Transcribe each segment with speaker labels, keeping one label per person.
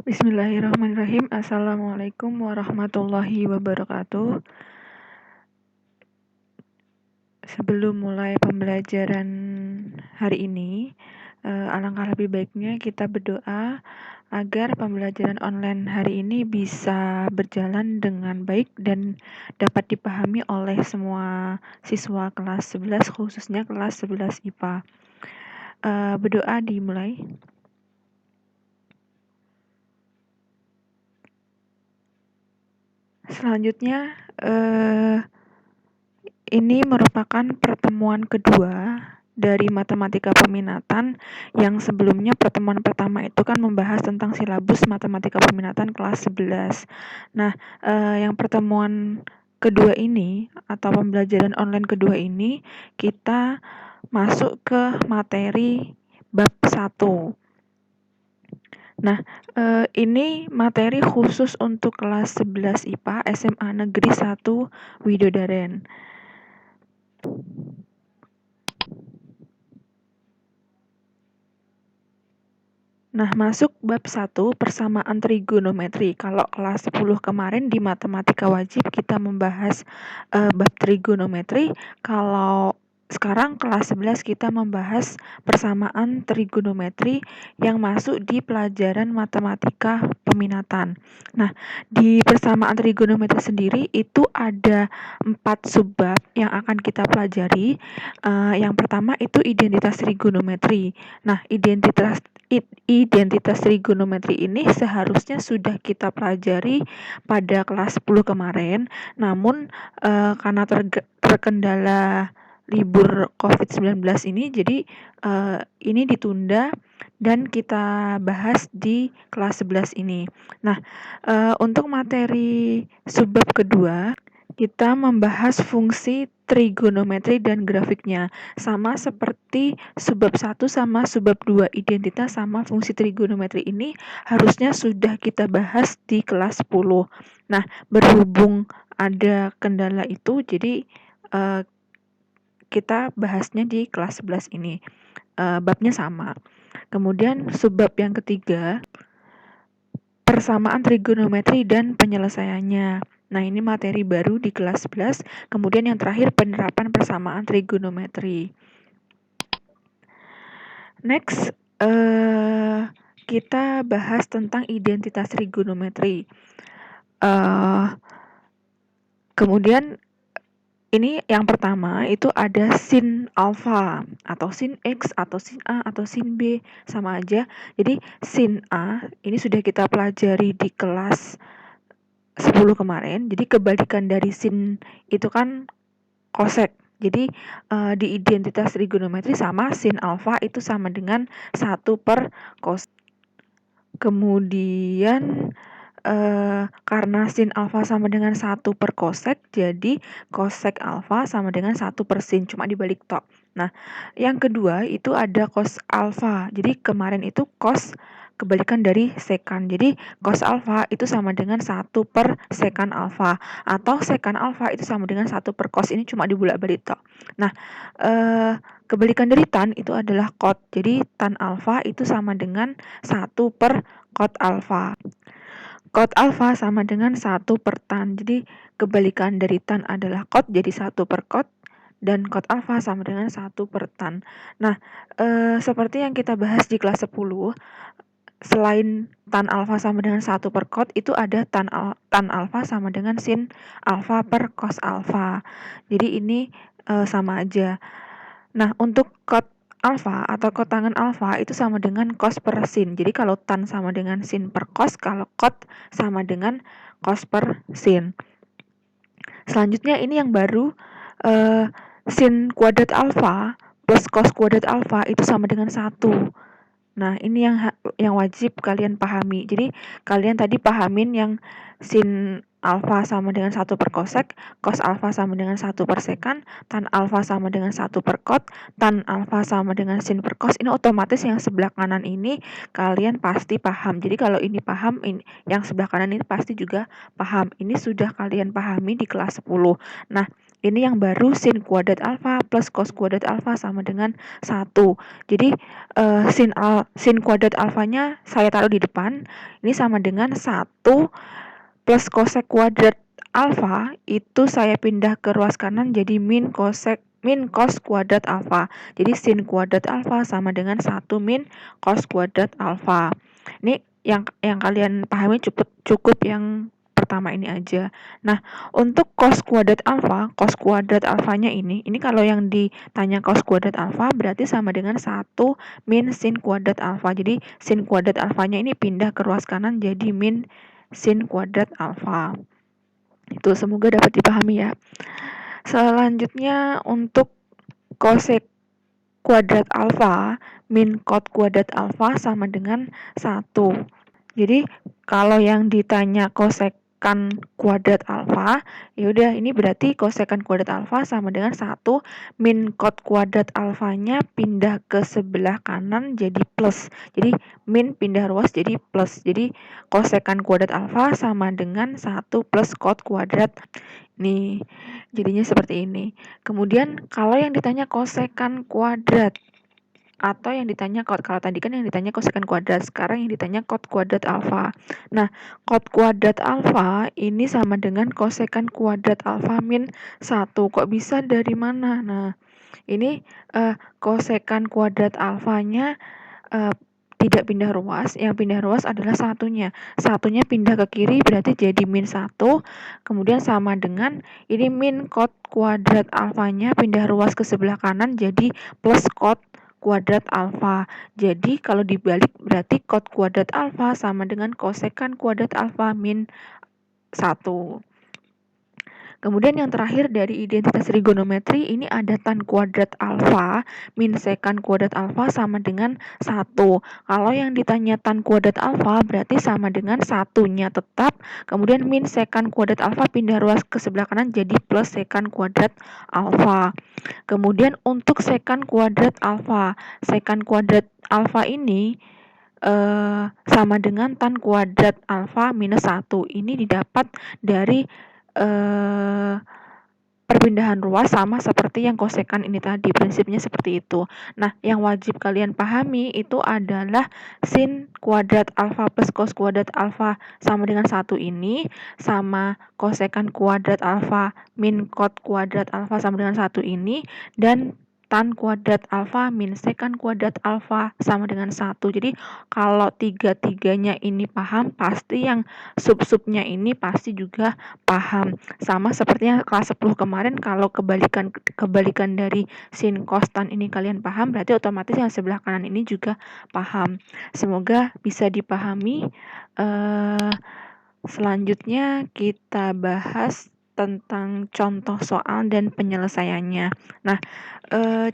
Speaker 1: Bismillahirrahmanirrahim. Assalamualaikum warahmatullahi wabarakatuh. Sebelum mulai pembelajaran hari ini, alangkah lebih baiknya kita berdoa agar pembelajaran online hari ini bisa berjalan dengan baik dan dapat dipahami oleh semua siswa kelas 11, khususnya kelas 11 IPA. Berdoa dimulai. Selanjutnya, ini merupakan pertemuan kedua dari matematika peminatan, yang sebelumnya pertemuan pertama itu kan membahas tentang silabus matematika peminatan kelas 11. Nah, yang pertemuan kedua ini atau pembelajaran online kedua ini kita masuk ke materi bab 1. Nah, ini materi khusus untuk kelas 11 IPA SMA Negeri 1 Widodaren. Nah, masuk bab 1 persamaan trigonometri. Kalau kelas 10 kemarin di matematika wajib kita membahas bab trigonometri, kalau sekarang kelas 11 kita membahas persamaan trigonometri yang masuk di pelajaran matematika peminatan. Nah, di persamaan trigonometri sendiri itu ada 4 subbab yang akan kita pelajari. Yang pertama itu identitas trigonometri. Nah, identitas trigonometri ini seharusnya sudah kita pelajari pada kelas 10 kemarin, namun karena terkendala libur COVID-19 ini, jadi ini ditunda dan kita bahas di kelas 11 ini. Nah, untuk materi subbab kedua, kita membahas fungsi trigonometri dan grafiknya. Sama seperti subbab 1 sama subbab 2, identitas sama fungsi trigonometri ini harusnya sudah kita bahas di kelas 10. Nah, berhubung ada kendala itu, jadi kita bahasnya di kelas 11 ini. Babnya sama. Kemudian subbab yang ketiga, persamaan trigonometri dan penyelesaiannya. Nah, ini materi baru di kelas 11. Kemudian yang terakhir, penerapan persamaan trigonometri. Next, kita bahas tentang identitas trigonometri. Kemudian ini yang pertama itu ada sin alfa atau sin X atau sin A atau sin B, sama aja. Jadi sin A ini sudah kita pelajari di kelas 10 kemarin. Jadi kebalikan dari sin itu kan kosek. Jadi di identitas trigonometri sama sin alfa itu sama dengan 1 per kosek. Kemudian karena sin alfa sama dengan 1 per kosek, jadi kosek alfa sama dengan 1 per sin, cuma dibalik tok. Nah, yang kedua itu ada cos alfa. Jadi kemarin itu cos kebalikan dari sekan. Jadi cos alfa itu sama dengan 1 per sekan alfa, atau sekan alfa itu sama dengan 1 per cos, ini cuma dibolak-balik tok. Nah, kebalikan dari tan itu adalah cot. Jadi tan alfa itu sama dengan 1 per cot alfa. Cot alfa sama dengan 1 per tan. Jadi kebalikan dari tan adalah cot, jadi 1 per cot. Dan cot alfa sama dengan 1 per tan. Nah, seperti yang kita bahas di kelas 10, selain tan alfa sama dengan 1 per cot, itu ada tan alfa sama dengan sin alfa per cos alfa. Jadi ini sama aja. Nah, untuk cot alfa atau kotangan alfa itu sama dengan cos per sin. Jadi kalau tan sama dengan sin per cos, kalau cot sama dengan cos per sin. Selanjutnya ini yang baru, sin kuadrat alfa plus cos kuadrat alfa itu sama dengan 1. Nah, ini yang wajib kalian pahami. Jadi kalian tadi pahamin yang sin alfa sama dengan 1 per kosek, cos alfa sama dengan 1 per sekan, tan alfa sama dengan 1 per cot, tan alfa sama dengan sin per cos. Ini otomatis yang sebelah kanan ini kalian pasti paham. Jadi kalau ini paham, yang sebelah kanan ini pasti juga paham. Ini sudah kalian pahami di kelas 10. Nah, ini yang baru sin kuadrat alfa plus cos kuadrat alfa sama dengan 1. Jadi sin kuadrat alfanya saya taruh di depan. Ini sama dengan 1 plus cosec kuadrat alfa itu saya pindah ke ruas kanan jadi min cos kuadrat alfa. Jadi sin kuadrat alfa sama dengan 1 min cos kuadrat alfa. Ini yang kalian pahami cukup yang pertama ini aja. Nah, untuk cos kuadrat alfanya ini kalau yang ditanya cos kuadrat alfa berarti sama dengan 1 min sin kuadrat alfa. Jadi sin kuadrat alfanya ini pindah ke ruas kanan jadi min sin kuadrat alfa. Itu semoga dapat dipahami ya. Selanjutnya untuk cosec kuadrat alfa min cot kuadrat alfa sama dengan 1. Jadi kalau yang ditanya kosekan kuadrat alfa, ya udah ini berarti kosekan kuadrat alfa sama dengan 1 min cot kuadrat alfanya pindah ke sebelah kanan jadi plus. Jadi min pindah ruas jadi plus. Jadi kosekan kuadrat alfa sama dengan 1 plus cot kuadrat. Nih, jadinya seperti ini. Kemudian kalau yang ditanya kosekan kuadrat atau yang ditanya kalau tadi kan yang ditanya kosekan kuadrat, sekarang yang ditanya cot kuadrat alfa. Nah, cot kuadrat alfa ini sama dengan kosekan kuadrat alfa min 1. Kok bisa dari mana? Nah, ini kosekan kuadrat alfanya tidak pindah ruas, yang pindah ruas adalah satunya. Satunya pindah ke kiri berarti jadi min 1, kemudian sama dengan ini min cot kuadrat alfanya pindah ruas ke sebelah kanan jadi plus cot kuadrat alfa. Jadi kalau dibalik berarti cot kuadrat alfa sama dengan kosekan kuadrat alfa min 1. Kemudian yang terakhir dari identitas trigonometri ini ada tan kuadrat alfa min sekan kuadrat alfa sama dengan 1. Kalau yang ditanya tan kuadrat alfa berarti sama dengan satunya tetap, kemudian min sekan kuadrat alfa pindah ruas ke sebelah kanan jadi plus sekan kuadrat alfa. Kemudian untuk sekan kuadrat alfa ini sama dengan tan kuadrat alfa minus 1. Ini didapat dari perpindahan ruas sama seperti yang kosekan ini tadi, prinsipnya seperti itu. Nah, yang wajib kalian pahami itu adalah sin kuadrat alfa plus cos kuadrat alfa sama dengan 1 ini, sama kosekan kuadrat alfa min cot kuadrat alfa sama dengan 1 ini, dan tan kuadrat alfa min sekan kuadrat alfa sama dengan 1. Jadi kalau tiga-tiganya ini paham, pasti yang sub-subnya ini pasti juga paham. Sama seperti yang kelas 10 kemarin, kalau kebalikan dari sin cos tan ini kalian paham, berarti otomatis yang sebelah kanan ini juga paham. Semoga bisa dipahami. Selanjutnya kita bahas tentang contoh soal dan penyelesaiannya. Nah,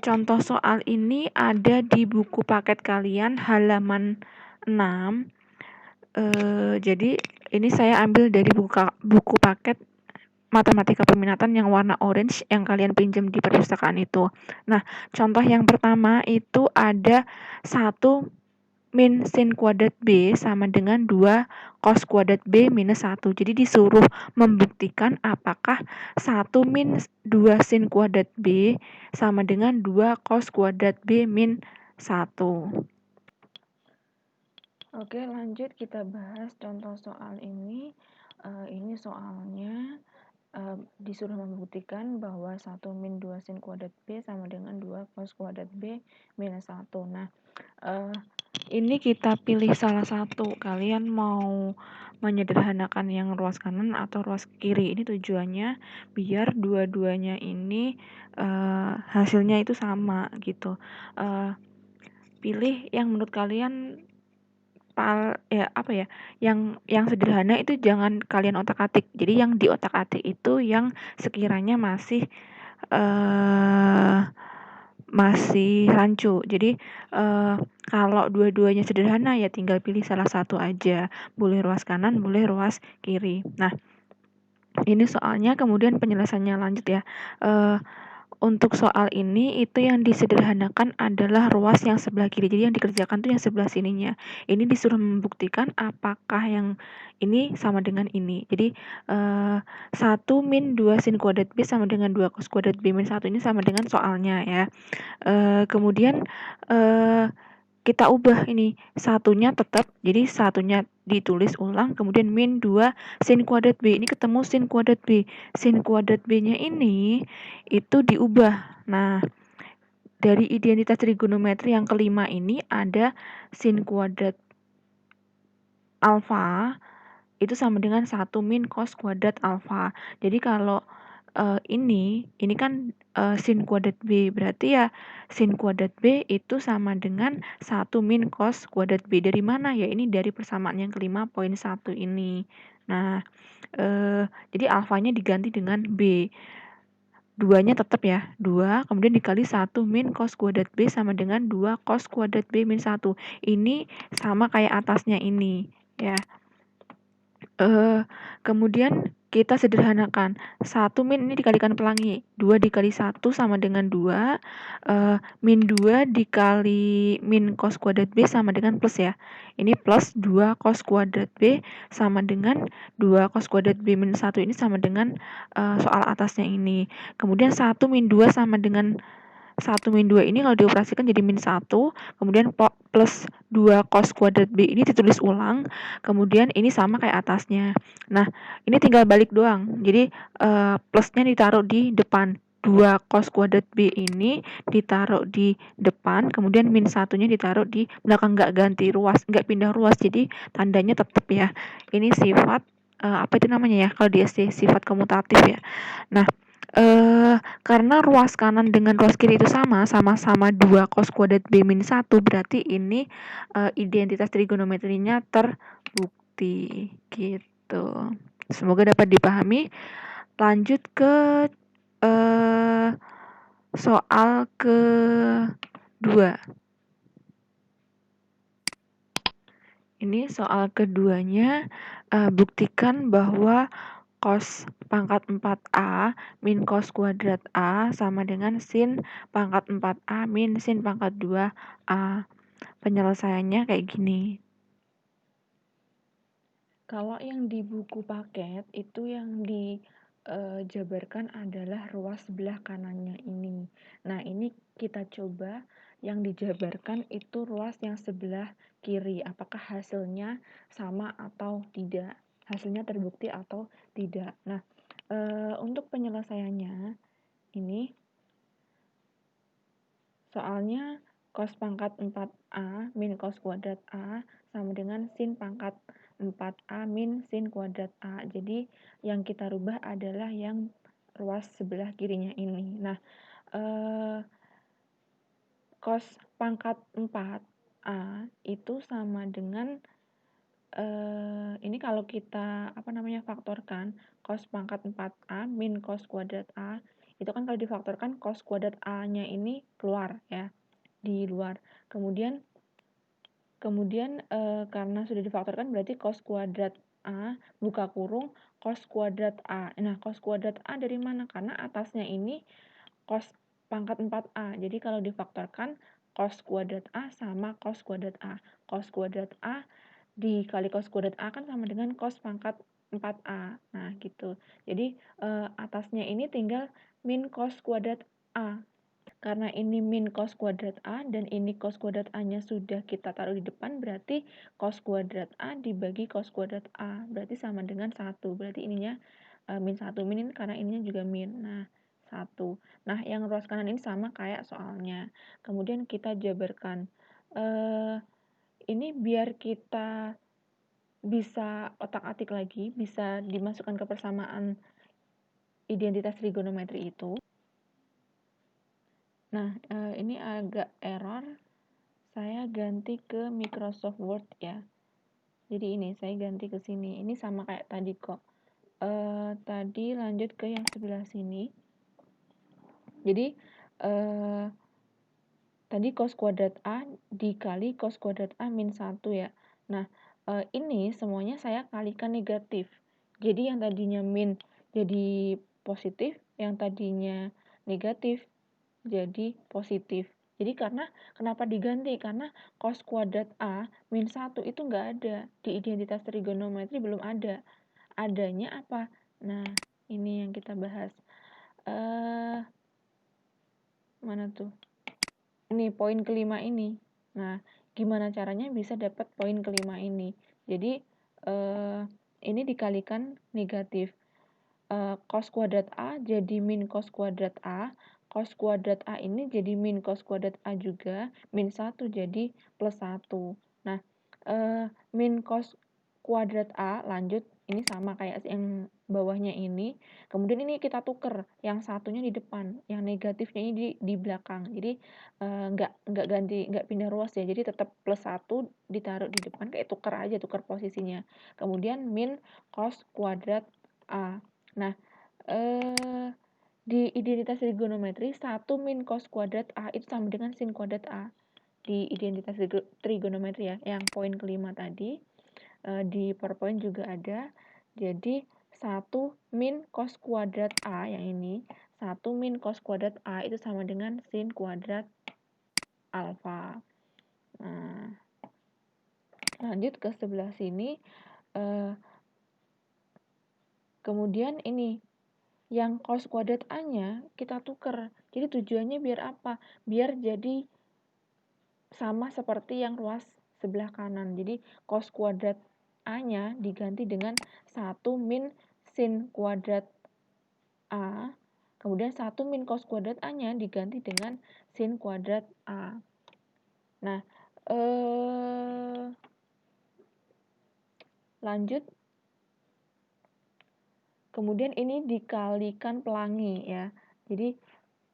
Speaker 1: contoh soal ini ada di buku paket kalian halaman 6. Jadi ini saya ambil dari buku paket matematika peminatan yang warna orange yang kalian pinjam di perpustakaan itu. Nah, contoh yang pertama itu ada 1 min sin kuadrat B sama dengan 2 cos kuadrat B minus 1. Jadi disuruh membuktikan apakah 1 min 2 sin kuadrat B sama dengan 2 cos kuadrat B min 1. Oke, lanjut kita bahas contoh soal ini. Ini soalnya disuruh membuktikan bahwa 1 min 2 sin kuadrat B sama dengan 2 cos kuadrat B minus 1. Nah, ini kita pilih salah satu. Kalian mau menyederhanakan yang ruas kanan atau ruas kiri. Ini tujuannya biar dua-duanya ini hasilnya itu sama gitu. Pilih yang menurut kalian yang sederhana itu jangan kalian otak-atik. Jadi yang di otak-atik itu yang sekiranya masih rancu. Jadi kalau dua-duanya sederhana ya tinggal pilih salah satu aja. Boleh ruas kanan, boleh ruas kiri. Nah, ini soalnya kemudian penyelesaiannya lanjut ya. untuk soal ini itu yang disederhanakan adalah ruas yang sebelah kiri. Jadi yang dikerjakan tuh yang sebelah sininya. Ini disuruh membuktikan apakah yang ini sama dengan ini. Jadi 1 min 2 sin kuadrat B sama dengan 2 cos kuadrat B min 1 ini sama dengan soalnya ya. Kemudian kita ubah ini, satunya tetap, jadi satunya ditulis ulang, kemudian min 2 sin kuadrat B, ini ketemu sin kuadrat B. Sin kuadrat B-nya ini, itu diubah. Nah, dari identitas trigonometri yang kelima ini ada sin kuadrat alfa, itu sama dengan 1 min cos kuadrat alfa. Jadi kalau ini kan sin kuadrat B, berarti ya sin kuadrat B itu sama dengan 1 min cos kuadrat B. Dari mana ya? Ini dari persamaan yang kelima poin 1 ini. Nah, jadi alfanya diganti dengan B. 2-nya tetap ya, 2 kemudian dikali 1 min cos kuadrat B sama dengan 2 cos kuadrat B min 1. Ini sama kayak atasnya ini ya. Kemudian kita sederhanakan, 1 min ini dikalikan pelangi, 2 dikali 1 sama dengan 2, min 2 dikali min cos kuadrat B sama dengan plus ya. Ini plus 2 cos kuadrat B sama dengan 2 cos kuadrat B min 1 ini sama dengan soal atasnya ini. Kemudian 1 min 2 sama dengan 1 min 2 ini kalau dioperasikan jadi min 1, kemudian plus 2 cos kuadrat B ini ditulis ulang, kemudian ini sama kayak atasnya. Nah, ini tinggal balik doang. Jadi plusnya ditaruh di depan. 2 cos kuadrat B ini ditaruh di depan, kemudian min 1-nya ditaruh di belakang, nggak ganti ruas, nggak pindah ruas, jadi tandanya tetap ya. Ini sifat apa itu namanya ya kalau di SD, sifat komutatif ya. Nah, karena ruas kanan dengan ruas kiri itu sama-sama 2 cos kuadrat B min 1, berarti ini identitas trigonometrinya terbukti gitu. Semoga dapat dipahami. Lanjut ke soal kedua. Ini soal keduanya, buktikan bahwa cos pangkat 4A min cos kuadrat A sama dengan sin pangkat 4A min sin pangkat 2A. Penyelesaiannya kayak gini. Kalau yang di buku paket itu yang dijabarkan adalah ruas sebelah kanannya ini. Nah, ini kita coba yang dijabarkan itu ruas yang sebelah kiri. Apakah hasilnya sama atau tidak? Hasilnya terbukti atau tidak. Nah, untuk penyelesaiannya ini soalnya cos pangkat 4A min cos kuadrat A sama dengan sin pangkat 4A min sin kuadrat A. Jadi yang kita rubah adalah yang ruas sebelah kirinya ini. Nah, cos pangkat 4A itu sama dengan ini kalau kita faktorkan cos pangkat 4A min cos kuadrat A, itu kan kalau difaktorkan cos kuadrat A-nya ini keluar ya, di luar. Kemudian karena sudah difaktorkan berarti cos kuadrat A buka kurung cos kuadrat A. Nah, cos kuadrat A dari mana? Karena atasnya ini cos pangkat 4A. Jadi kalau difaktorkan cos kuadrat A sama cos kuadrat A. Cos kuadrat A dikali cos kuadrat A kan sama dengan cos pangkat 4A. Nah, gitu. Jadi atasnya ini tinggal min cos kuadrat A. Karena ini min cos kuadrat A dan ini cos kuadrat A-nya sudah kita taruh di depan, berarti cos kuadrat A dibagi cos kuadrat A. Berarti sama dengan 1. Berarti ininya min 1. Min ini karena ininya juga min. Nah, 1. Nah, yang ruas kanan ini sama kayak soalnya. Kemudian kita jabarkan. Ini biar kita bisa otak-atik lagi, bisa dimasukkan ke persamaan identitas trigonometri itu. Nah, ini agak error. Saya ganti ke Microsoft Word ya. Jadi ini saya ganti ke sini. Ini sama kayak tadi kok. Tadi lanjut ke yang sebelah sini. Jadi tadi cos kuadrat A dikali cos kuadrat A min 1 ya. Nah, ini semuanya saya kalikan negatif. Jadi yang tadinya min jadi positif, yang tadinya negatif jadi positif. Jadi kenapa diganti? Karena cos kuadrat A min 1 itu nggak ada. Di identitas trigonometri belum ada. Adanya apa? Nah, ini yang kita bahas. Mana tuh? Ini poin kelima ini. Nah, gimana caranya bisa dapat poin kelima ini? Jadi, ini dikalikan negatif. Cos kuadrat A jadi min cos kuadrat A, cos kuadrat A ini jadi min cos kuadrat A juga, min 1 jadi plus 1. Nah, min cos kuadrat A lanjut, ini sama kayak yang bawahnya ini, kemudian ini kita tuker, yang satunya di depan, yang negatifnya ini di belakang. Jadi, nggak pindah ruas ya, jadi tetap plus 1 ditaruh di depan, kayak tuker aja, tuker posisinya. Kemudian min cos kuadrat A. Nah, di identitas trigonometri 1 min cos kuadrat A itu sama dengan sin kuadrat A. Di identitas trigonometri ya, yang poin kelima tadi, di PowerPoint juga ada. Jadi 1 min cos kuadrat A yang ini, 1 min cos kuadrat A itu sama dengan sin kuadrat alfa. Nah, lanjut ke sebelah sini. Kemudian ini, yang cos kuadrat A-nya kita tuker. Jadi tujuannya biar apa? Biar jadi sama seperti yang ruas sebelah kanan. Jadi cos kuadrat A-nya diganti dengan 1 min sin kuadrat A. Kemudian 1 min cos kuadrat A-nya diganti dengan sin kuadrat A. Nah, lanjut. Kemudian ini dikalikan pelangi ya. Jadi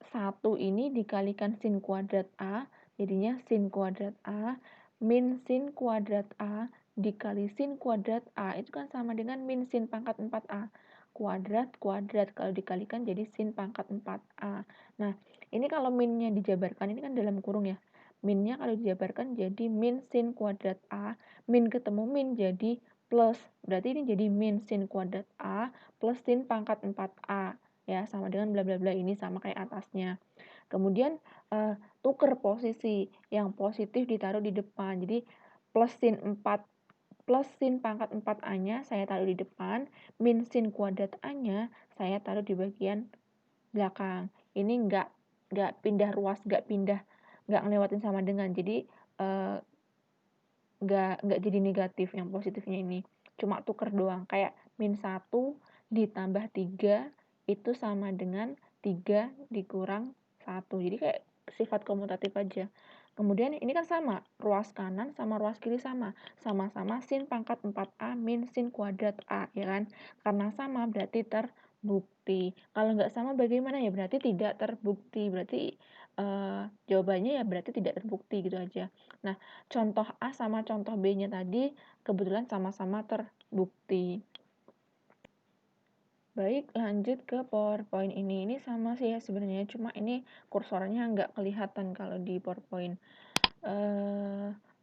Speaker 1: 1 ini dikalikan sin kuadrat A, jadinya sin kuadrat A min sin kuadrat A dikali sin kuadrat A itu kan sama dengan min sin pangkat 4A. Kuadrat kalau dikalikan jadi sin pangkat 4A. Nah, ini kalau minnya dijabarkan, ini kan dalam kurung ya. Minnya kalau dijabarkan jadi min sin kuadrat A, min ketemu min jadi plus. Berarti ini jadi min sin kuadrat A plus sin pangkat 4A. Ya, sama dengan bla bla bla, ini sama kayak atasnya. Kemudian tuker posisi, yang positif ditaruh di depan. Jadi plus sin pangkat 4A-nya saya taruh di depan, min sin kuadrat A-nya saya taruh di bagian belakang. Ini nggak pindah ruas, nggak ngelewatin sama dengan. Jadi nggak jadi negatif yang positifnya ini. Cuma tuker doang, kayak min 1 ditambah 3 itu sama dengan 3 dikurang 1. Jadi kayak sifat komutatif aja. Kemudian ini kan sama, ruas kanan sama ruas kiri sama. Sama-sama sin pangkat 4A min sin kuadrat A, ya kan? Karena sama berarti terbukti. Kalau nggak sama bagaimana ya? Berarti tidak terbukti. Berarti jawabannya ya berarti tidak terbukti gitu aja. Nah, contoh A sama contoh B-nya tadi kebetulan sama-sama terbukti. Baik, lanjut ke PowerPoint ini. Ini sama sih ya sebenarnya, cuma ini kursornya nggak kelihatan kalau di PowerPoint.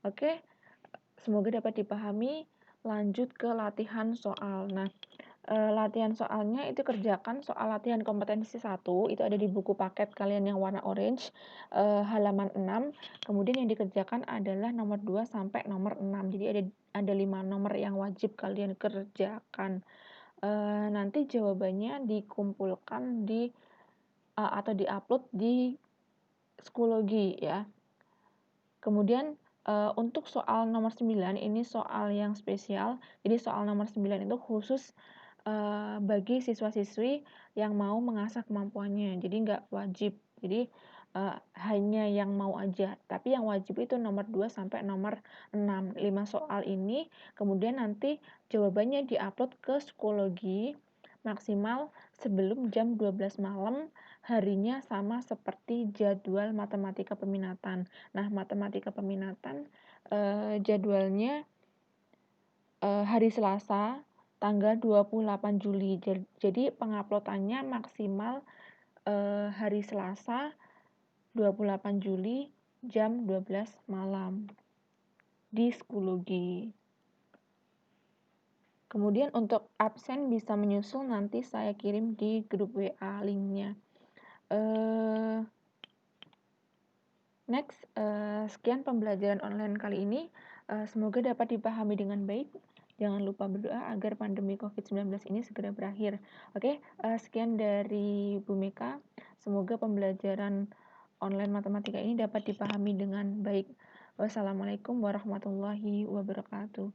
Speaker 1: Oke, semoga dapat dipahami. Lanjut ke latihan soal. Nah, latihan soalnya itu kerjakan soal latihan kompetensi 1, itu ada di buku paket kalian yang warna orange, halaman 6. Kemudian yang dikerjakan adalah nomor 2 sampai nomor 6. Jadi ada 5 nomor yang wajib kalian kerjakan. Nanti jawabannya dikumpulkan di atau diupload di Schoology ya. Kemudian untuk soal nomor 9 ini soal yang spesial. Jadi soal nomor 9 itu khusus bagi siswa-siswi yang mau mengasah kemampuannya. Jadi nggak wajib. Jadi hanya yang mau aja. Tapi yang wajib itu nomor 2 sampai nomor 6. 5 soal ini. Kemudian nanti jawabannya diupload ke Schoology maksimal sebelum jam 12 malam. Harinya sama seperti jadwal matematika peminatan. Nah, matematika peminatan jadwalnya hari Selasa tanggal 28 Juli. Jadi penguploadannya maksimal hari Selasa 28 Juli jam 12 malam di Schoology. Kemudian untuk absen bisa menyusul, nanti saya kirim di grup WA linknya. Next, sekian pembelajaran online kali ini, semoga dapat dipahami dengan baik. Jangan lupa berdoa agar pandemi COVID-19 ini segera berakhir. Oke, sekian dari Bu Meka. Semoga pembelajaran online matematika ini dapat dipahami dengan baik. Wassalamualaikum warahmatullahi wabarakatuh.